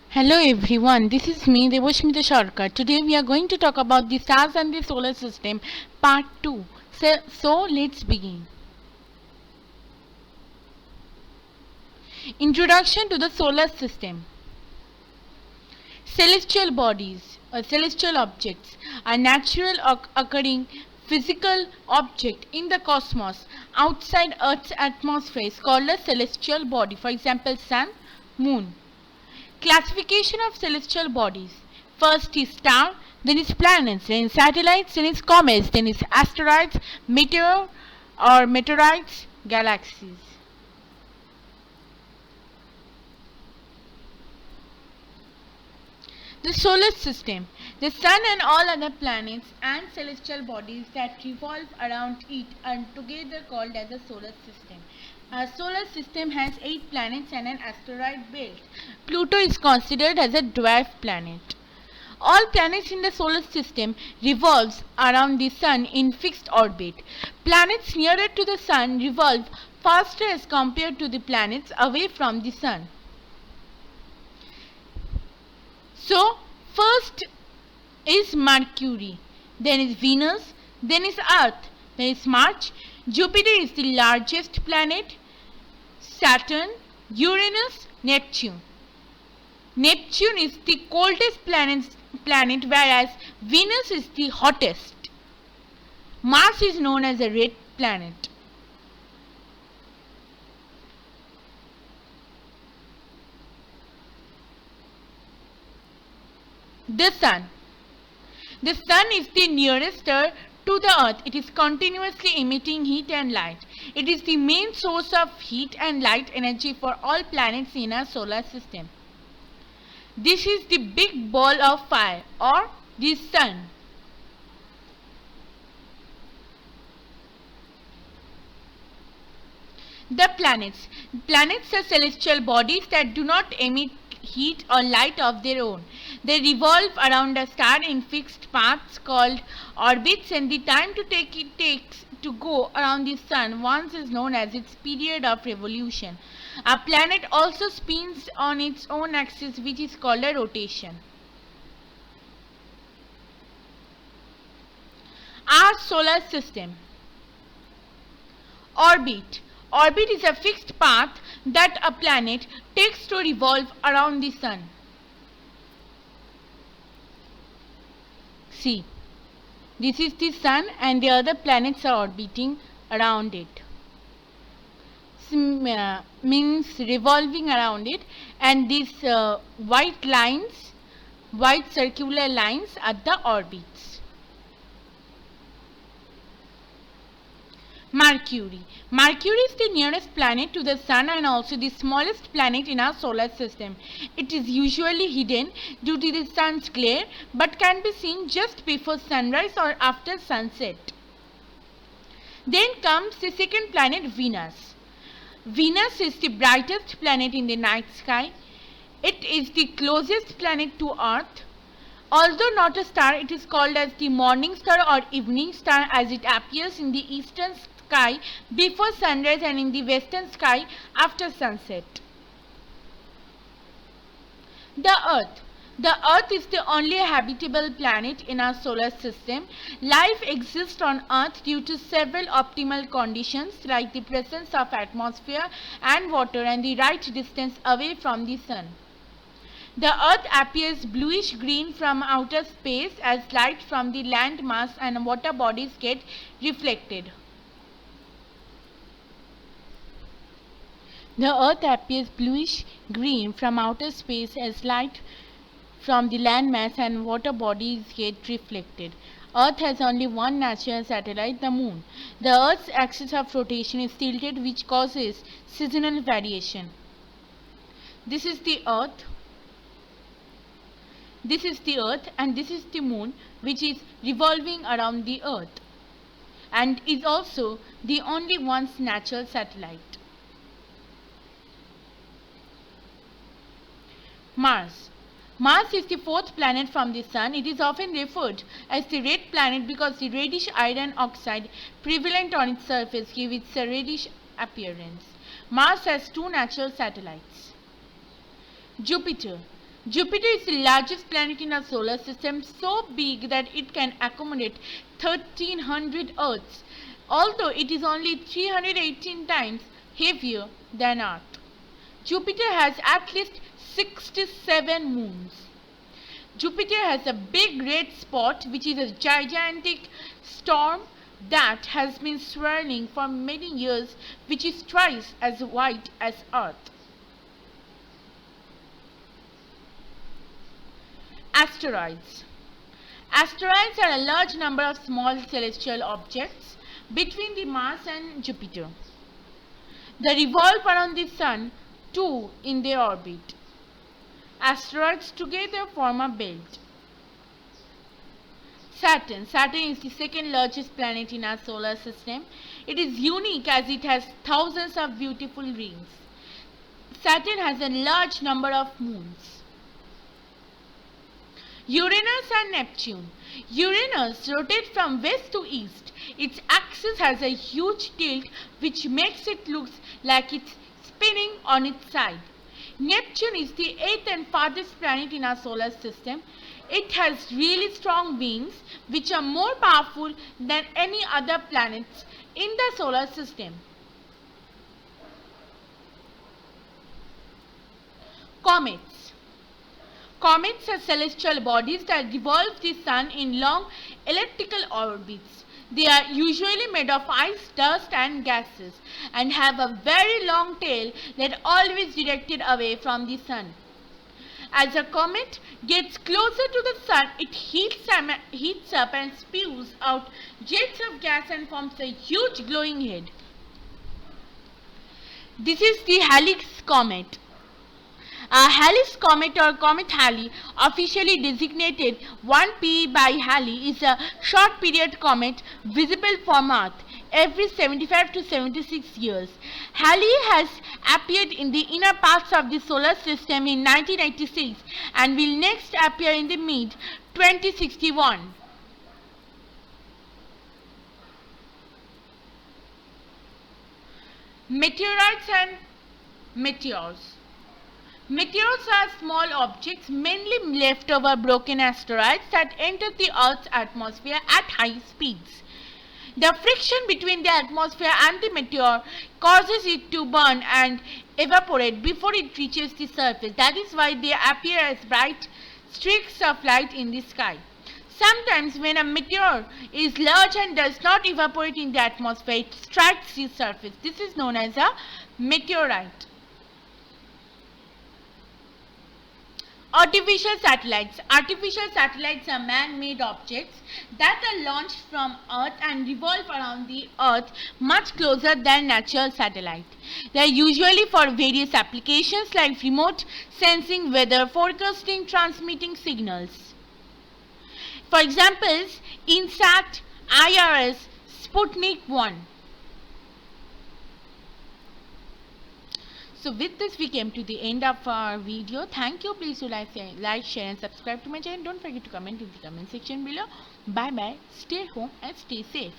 Hello everyone, this is me Devashmita Sharkar. Today we are going to talk about the stars and the solar system part 2. So let's begin. Introduction to the solar system. Celestial bodies or celestial objects are natural occurring physical object in the cosmos outside Earth's atmosphere is called a celestial body. For example, sun, moon. Classification of celestial bodies. First is star, then is planets, then is satellites, then is comets, then is asteroids, meteor or meteorites, galaxies. The solar system. The sun and all other planets and celestial bodies that revolve around it are together called as the solar system. Our solar system has 8 planets and an asteroid belt. Pluto is considered as a dwarf planet. All planets in the solar system revolves around the sun in fixed orbit. Planets nearer to the sun revolve faster as compared to the planets away from the sun. So, first is Mercury, then is Venus, then is Earth, then is Mars. Jupiter is the largest planet, Saturn, Uranus, Neptune. Neptune is the coldest planet whereas Venus is the hottest. Mars is known as a red planet. The Sun. The Sun is the nearest star to the Earth. It is continuously emitting heat and light. It is the main source of heat and light energy for all planets in our solar system. This is the big ball of fire or the Sun. The planets. Planets are celestial bodies that do not emit heat or light of their own. They revolve around a star in fixed paths called orbits, and the time it takes to go around the sun once is known as its period of revolution. A planet also spins on its own axis, which is called a rotation. Our solar system. Orbit. Orbit is a fixed path that a planet takes to revolve around the sun. See, this is the sun and the other planets are orbiting around it. Means revolving around it, and these white circular lines are the orbits. Mercury. Mercury is the nearest planet to the sun and also the smallest planet in our solar system. It is usually hidden due to the sun's glare but can be seen just before sunrise or after sunset. Then comes the second planet, Venus. Venus is the brightest planet in the night sky. It is the closest planet to Earth. Although not a star, it is called as the morning star or evening star as it appears in the eastern sky before sunrise and in the western sky after sunset. The Earth. The Earth is the only habitable planet in our solar system. Life exists on Earth due to several optimal conditions like the presence of atmosphere and water and the right distance away from the sun. The Earth appears bluish-green from outer space as light from the land mass and water bodies get reflected. The Earth appears bluish-green from outer space as light from the land mass and water bodies get reflected. Earth has only one natural satellite, the Moon. The Earth's axis of rotation is tilted, which causes seasonal variation. This is the Earth. This is the Earth and this is the Moon, which is revolving around the Earth and is also the only one's natural satellite. Mars. Mars is the fourth planet from the Sun. It is often referred as the red planet because the reddish iron oxide prevalent on its surface gives it a reddish appearance. Mars has two natural satellites. Jupiter. Jupiter is the largest planet in our solar system, so big that it can accommodate 1300 Earths, although it is only 318 times heavier than Earth. Jupiter has at least 67 moons. Jupiter has a big red spot, which is a gigantic storm that has been swirling for many years, which is twice as wide as Earth. Asteroids. Asteroids are a large number of small celestial objects between the Mars and Jupiter. They revolve around the Sun too in their orbit. Asteroids together form a belt. Saturn. Saturn is the second largest planet in our solar system. It is unique as it has thousands of beautiful rings. Saturn has a large number of moons. Uranus and Neptune. Uranus rotates from west to east. Its axis has a huge tilt which makes it look like it's spinning on its side. Neptune is the 8th and farthest planet in our solar system. It has really strong winds which are more powerful than any other planets in the solar system. Comets. Comets are celestial bodies that revolve the Sun in long elliptical orbits. They are usually made of ice, dust and gases and have a very long tail that always directed away from the Sun. As a comet gets closer to the Sun, it heats up and spews out jets of gas and forms a huge glowing head. This is the Halley's Comet. Halley's Comet or Comet Halley, officially designated 1P by Halley, is a short period comet visible from Earth every 75 to 76 years. Halley has appeared in the inner parts of the solar system in 1986 and will next appear in the mid-2061. Meteorites and meteors. Meteors are small objects, mainly leftover broken asteroids that enter the Earth's atmosphere at high speeds. The friction between the atmosphere and the meteor causes it to burn and evaporate before it reaches the surface. That is why they appear as bright streaks of light in the sky. Sometimes when a meteor is large and does not evaporate in the atmosphere, it strikes the surface. This is known as a meteorite. Artificial satellites. Artificial satellites are man-made objects that are launched from Earth and revolve around the Earth much closer than natural satellites. They are usually for various applications like remote sensing, weather forecasting, transmitting signals. For examples, INSAT, IRS, Sputnik 1. So with this we came to the end of our video. Thank you. Please do like, share and subscribe to my channel. Don't forget to comment in the comment section below. Bye bye. Stay home and stay safe.